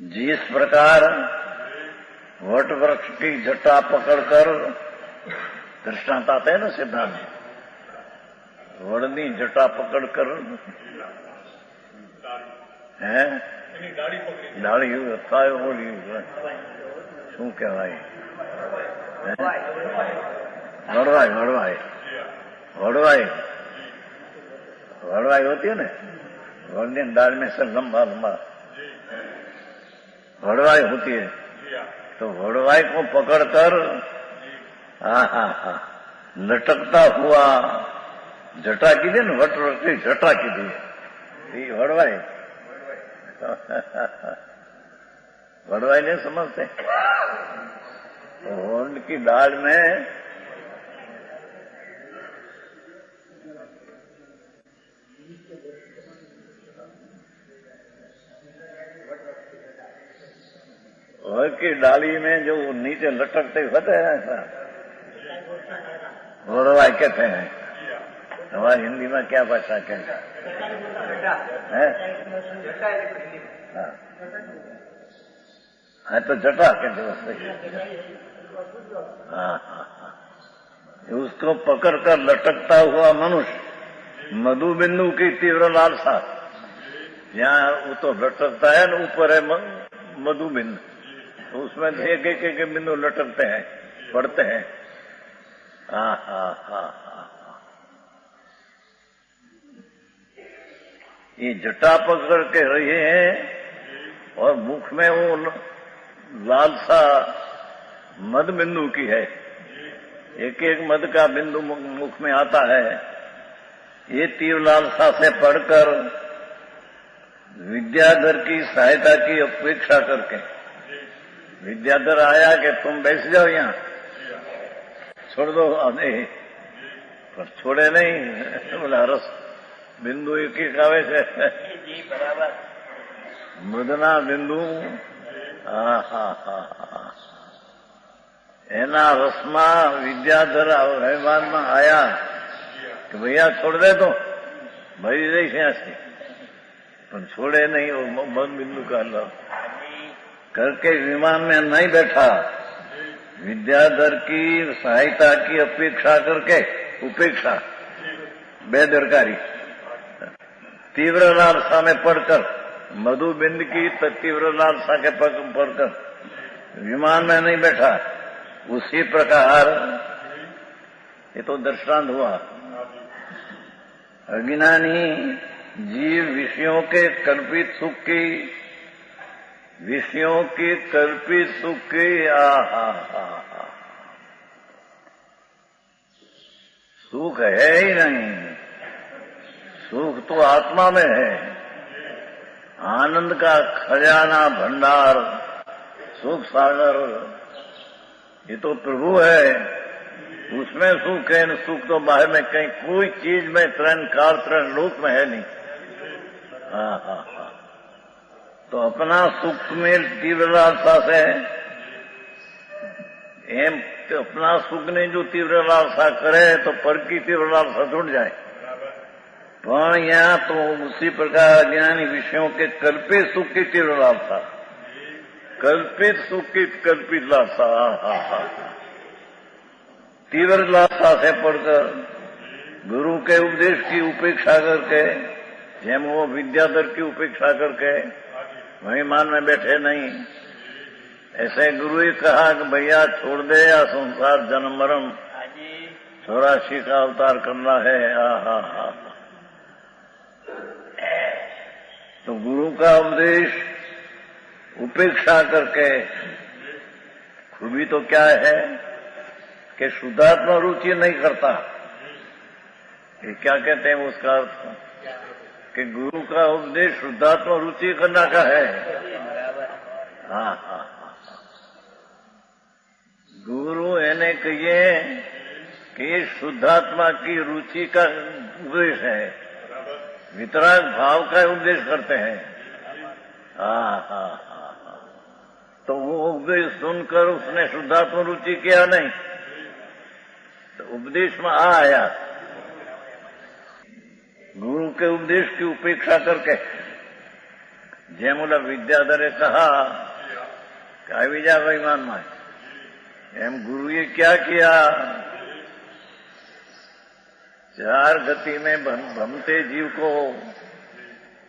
जिस प्रकार वट वृक्ष की जटा पकड़कर दृष्टांत आते हैं ना सिद्धांत, वड़नी जटा पकड़कर है डाड़ी थायो बोली शू कहवाय वड़वाई वड़वाई वड़वाई वड़वाई होती है ना, वड़नी डाल में से लंबा लंबा वड़वाई होती है। तो वड़वाई को पकड़कर लटकता हुआ जटा की थी ना, वट वृक्ष की जटा की थी वड़वाई। वड़वाई नहीं समझते, तो उनकी दाढ़ में वड़ की डाली में जो नीचे लटकते होते हैं ऐसा वड़वाई कहते हैं। हमारी हिंदी में क्या भाषा कहते हैं? हाँ तो जटा कहते हाँ। उसको पकड़कर लटकता हुआ मनुष्य मधु बिंदु की तीव्र लालसा, यहाँ वो तो लटकता है ना, ऊपर है मधु बिंदु, तो उसमें एक एक एक बिंदु लटकते हैं, पड़ते हैं। ये जटा पकड़ के रहे हैं और मुख में वो लालसा मद बिंदु की है, एक एक मद का बिंदु मुख में आता है। ये तीव्र लालसा से पढ़कर विद्याधर की सहायता की अपेक्षा करके, विद्याधर आया कि तुम बैठ जाओ यहाँ, छोड़ दो, नहीं पर छोड़े नहीं, बोला रस बिंदु एक ही कावे છે મૃદના બિંદુ એના રસમાં વિદ્યાધર રહેમાનમાં આયા कि भैया छोड़ दे तो भरी रही से ऐसी, पर छोड़े नहीं, वो मन बिंदु का अल्लाह करके विमान में नहीं बैठा, विद्याधर की सहायता की अपेक्षा करके, उपेक्षा बेदरकारी, तीव्र लालसा में पढ़कर मधु बिंद की तीव्र लालसा के पढ़कर विमान में नहीं बैठा। उसी प्रकार ये तो दृष्टांत हुआ, अज्ञानी जीव विषयों के कल्पित सुख की, विषयों की कल्पित सुख की सुख है ही नहीं, सुख तो आत्मा में है, आनंद का खजाना भंडार सुख सागर, ये तो प्रभु है, उसमें सुख है। सुख तो बाहर में कहीं कोई चीज में त्रण काल त्रण लोक में है नहीं। तो अपना सुख में तीव्र लालसा से एम अपना सुख ने जो तीव्र लालसा करे तो पर की तीव्र लालसा छूट जाए। पण यहाँ तो उसी प्रकार अज्ञानी विषयों के कल्पित सुख की तीव्र लालसा, कल्पित सुख की कल्पित लालसा, तीव्र लालसा से पढ़कर गुरु के उपदेश की उपेक्षा करके, जेम वो विद्याधर की उपेक्षा करके वही मान में बैठे नहीं। ऐसे गुरु ही कहा कि भैया छोड़ दे, या संसार जन्म मरण 84 का अवतार करना है। तो गुरु का उपदेश उपेक्षा करके, खूबी तो क्या है कि शुद्धात्मा रुचि नहीं करता। ये क्या कहते हैं उसका अर्थ कि गुरु का उपदेश शुद्धात्मा रुचि करना का है। गुरु एने कहिए कि ये शुद्धात्मा की रुचि का उपदेश है, वितराग भाव का उपदेश करते हैं। तो वो उपदेश सुनकर उसने शुद्धात्मा रुचि किया नहीं, तो उपदेश में आया, गुरु के उपदेश की उपेक्षा करके જેમ ઓલા વિદ્યાધરે કહા કે આવી જા વૈમાનમાં, એમ गुरुए क्या किया? चार गति में भ्रमते जीव को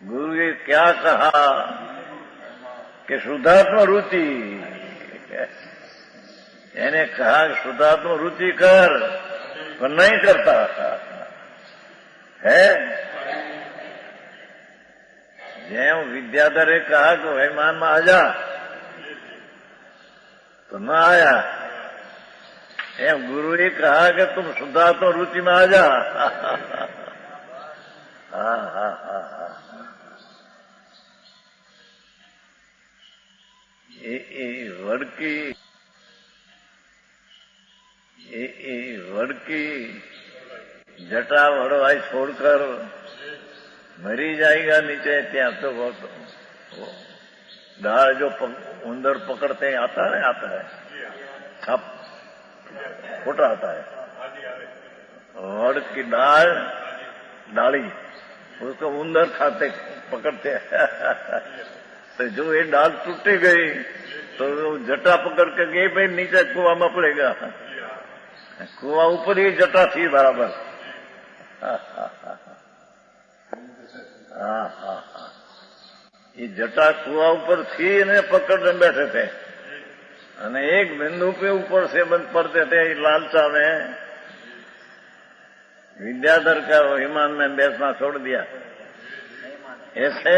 गुरुए क्या कहा कि शुद्धात्म रुचि, એને કહા શુદ્ધાત્મ रुचि कर, पर नहीं करता है। જેમ વિદ્યાધરે કહા કે વૈમાનમાં आ जा, तो न आया, एम गुरुए कहा कि तुम शुद्धात्म रुचि में आ जा। वड़की जटा वड़वाई छोड़कर मरी जाएगा नीचे। ત્યાં तो बहुत डाल जो उंदर पकड़ते आता है छप छोटा आता है, वड़ की डाली उसको उंदर खाते पकड़ते हैं। तो जो ये डाल टूटी गई तो जटा पकड़ के गई, भाई नीचे कुआ में पड़ेगा, कुआ ऊपर ही जटा थी बराबर। ये जटा कुआ ऊपर थी ने पकड़ने बैठे थे, અને એક बिंदु पे ऊपर से बंद पड़ते थे। लालचा में विद्याधर का विमान में बैठना छोड़ दिया। ऐसे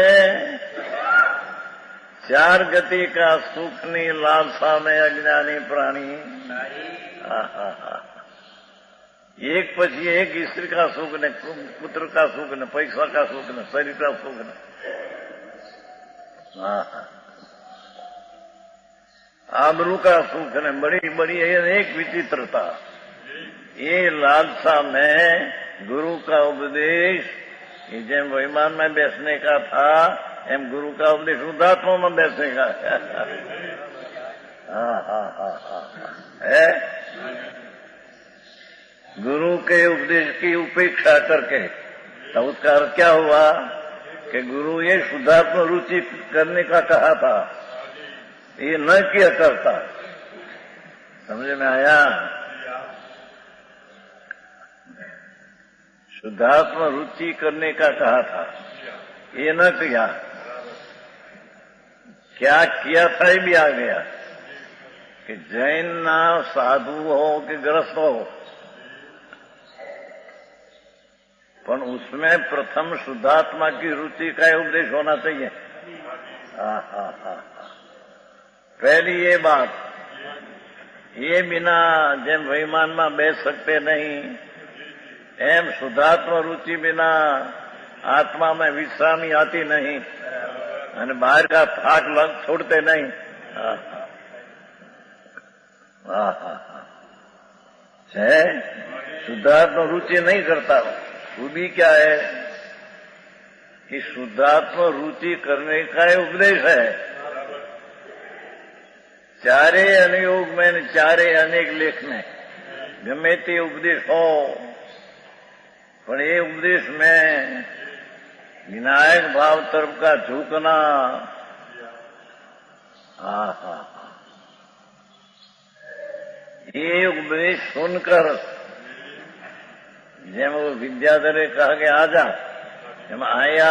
चार गति का सुखनी लालसा में अज्ञानी प्राणी एक પછી એક स्त्री का सुख ने, पुत्र का सुख ने, पैसा का सुख ने, शरीर का सुख ने, आबरू का सुख ने, बड़ी बड़ी एक विचित्रता। ये लालसा में गुरु का उपदेश, जेम विमान में बैठने का था, एम गुरु का उपदेश शुद्धात्मा में बैठने का है। गुरु के उपदेश की उपेक्षा करके, तो उसका अर्थ क्या हुआ कि गुरु ये शुद्धात्मा रुचि करने का कहा था, ये न किया करता। समझ में आया? शुद्धात्मा रुचि करने का कहा था, ये न किया। क्या किया था ये भी आ गया कि जैन ना साधु हो कि ग्रस्त हो, पर उसमें प्रथम शुद्धात्मा की रुचि का उपदेश होना चाहिए। पहली ये बात, ये बिना જેમ વૈમાનમાં બેસ सकते नहीं, एम शुद्धात्मा रुचि बिना आत्मा में विश्रामी आती नहीं, અને बाहर का थाक लग छोड़ते नहीं। है शुद्धात्मा रुचि नहीं करता। खूबी क्या है कि शुद्धात्मा रुचि करने का उपदेश है। चारे अनुयोग में, चारे अनेक लेख में गमे ते उपदेश हो, पर ये उपदेश में विनायक भाव तरफ का झुकना, ये उपदेश सुनकर જેમ વિદ્યાધરે કહા કે આ જા, એમ આયા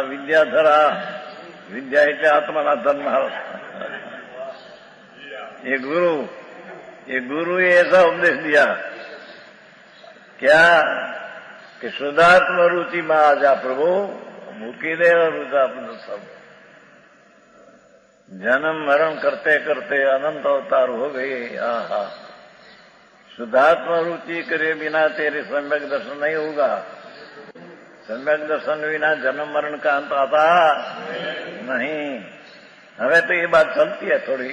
વિદ્યાધરા, વિદ્યા એટલે આત્માના ધનનાર। ये गुरु ये ऐसा उपदेश दिया क्या कि शुद्धात्म रुचि में आ जा प्रभु, मुकी दे अपने सब। जन्म मरण करते करते अनंत अवतार हो गए। शुद्धात्मा रुचि करे बिना तेरे सम्यक दर्शन नहीं होगा। सम्यक दर्शन बिना जन्म मरण का अंत आता नहीं। हमें तो ये बात चलती है थोड़ी,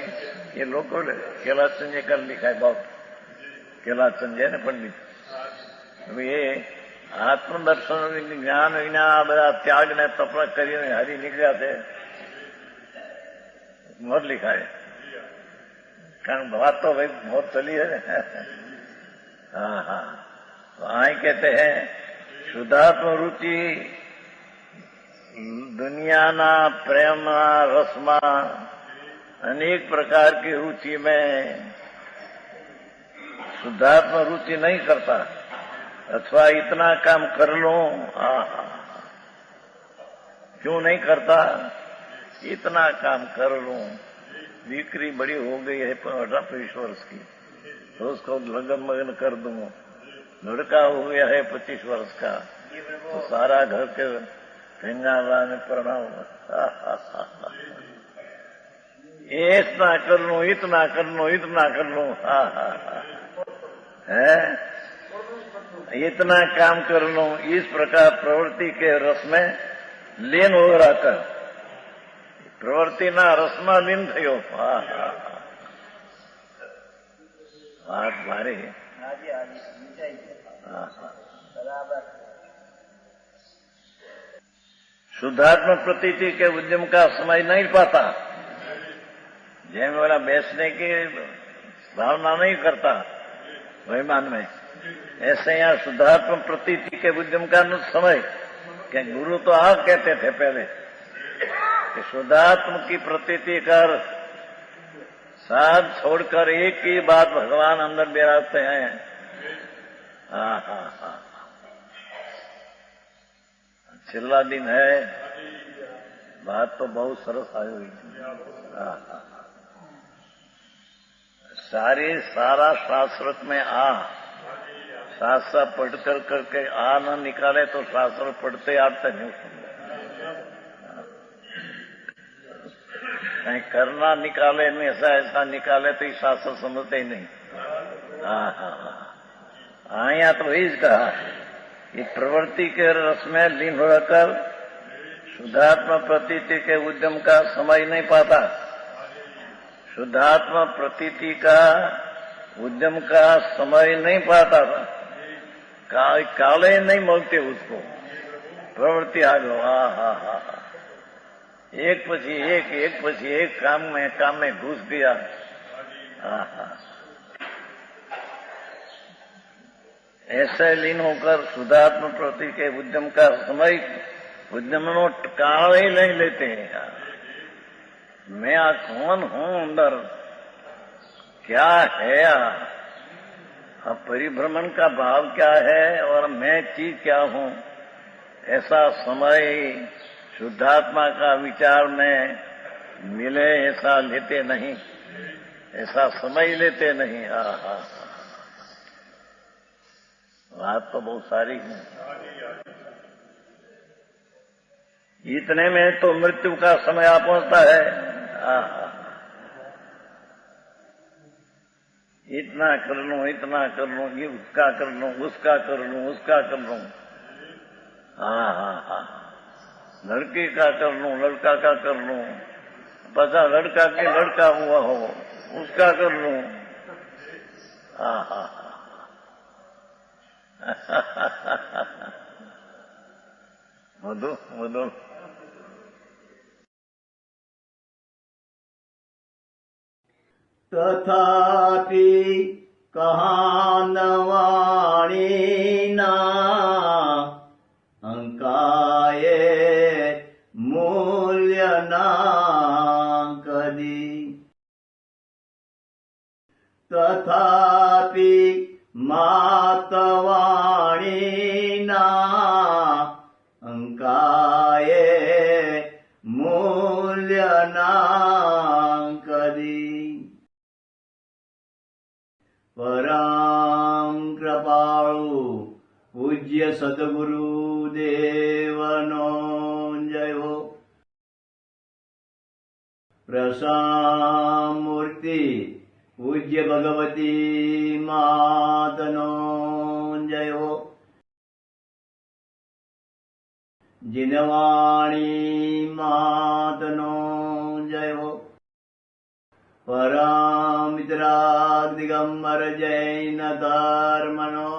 ये लोगों ने कैलाश संजय कर लिखा है बहुत, कैलाश संजय ने पंडित। ये आत्मदर्शन ज्ञान विना बड़ा त्याग ने तपरा करी हरी निकला थे, बहुत लिखा है। कारण बात तो भाई बहुत चली है। हाँ, तो आए कहते हैं शुद्धात्म रुचि દુનિયાના પ્રેમના રસમાં અનેક પ્રકાર की रुचि में शुद्धात्मा रुचि नहीं करता, अथवा इतना काम कर लूं, क्यों नहीं करता? इतना काम कर लूं, दीकरी बड़ी हो गई है 18-20 वर्ष की, तो उसको लगन मगन कर दूं, लड़का हो गया है 25 वर्ष का, तो सारा घर के ठेंगा में प्रणाम, इतना कर लूं, इतना कर लूं, इतना कर लूं, है इतना काम कर लूं, इस प्रकार प्रवृत्ति के रस में लीन हो रहकर प्रवृत्तिना रसમાં લીન થયો. વાત મારી शुद्धात्मा प्रतीति के उद्यम का समय नहीं पाता, जैन वाला बैठने की भावना नहीं करता वहीमान में, ऐसे यहाँ शुद्धात्मा प्रतीति के उद्यम का समय, क्या गुरु तो आप कहते थे पहले कि शुद्धात्म की प्रतीति कर, साथ छोड़कर एक ही बात भगवान अंदर बिराजते हैं. छेल्ला दिन है, बात तो बहुत सरस आई हुई. सारा शास्त्र में शास्त्र पढ़कर करके न निकाले तो शास्त्र पढ़ते आते नहीं. कहीं करना निकाले नहीं, ऐसा निकाले तो शास्त्र समझते ही नहीं. यहाँ तो वही कहा कि प्रवृत्ति के रस में लीन होकर शुद्धात्मा प्रतीति के उद्यम का समय नहीं पाता. शुद्धात्मा प्रतीति का उद्यम का समय नहीं पाता था, काले नहीं मोलते उसको, प्रवृत्ति आ गो. एक પછી એક काम में घुस गया. ऐसे लीन होकर शुद्धात्म प्रति के उद्यम का समय उद्यमों काल ही नहीं लेते हैं. मैं कौन हूं अंदर, क्या है, परिभ्रमण का भाव क्या है और मैं चीज क्या हूं, ऐसा समय शुद्धात्मा का विचार में मिले ऐसा लेते नहीं, ऐसा समय लेते नहीं. बात तो बहुत सारी है. इतने में तो मृत्यु का समय आ पहुंचता है. इतना कर लूं, इतना कर लूं, ये उसका कर लूं, उसका कर लूं, उसका कर लूं. लड़के का कर लूं, लड़का का कर लूं, पता लड़का के लड़का हुआ हो उसका कर लूं. मधु तथापि कहानवाणीना अंकाये मूल्यना कदी. तथापि मातवाणीना अंकाये मूल्यना कदी. परम कृपाळु पूज्य सद्गुरु देवनो जय हो. प्रसामूर्ति पूज्य भगवती मातनो जय हो. जिनवाणी मातनो जय हो. परमित्राग दिगंबर जैन धर्मनो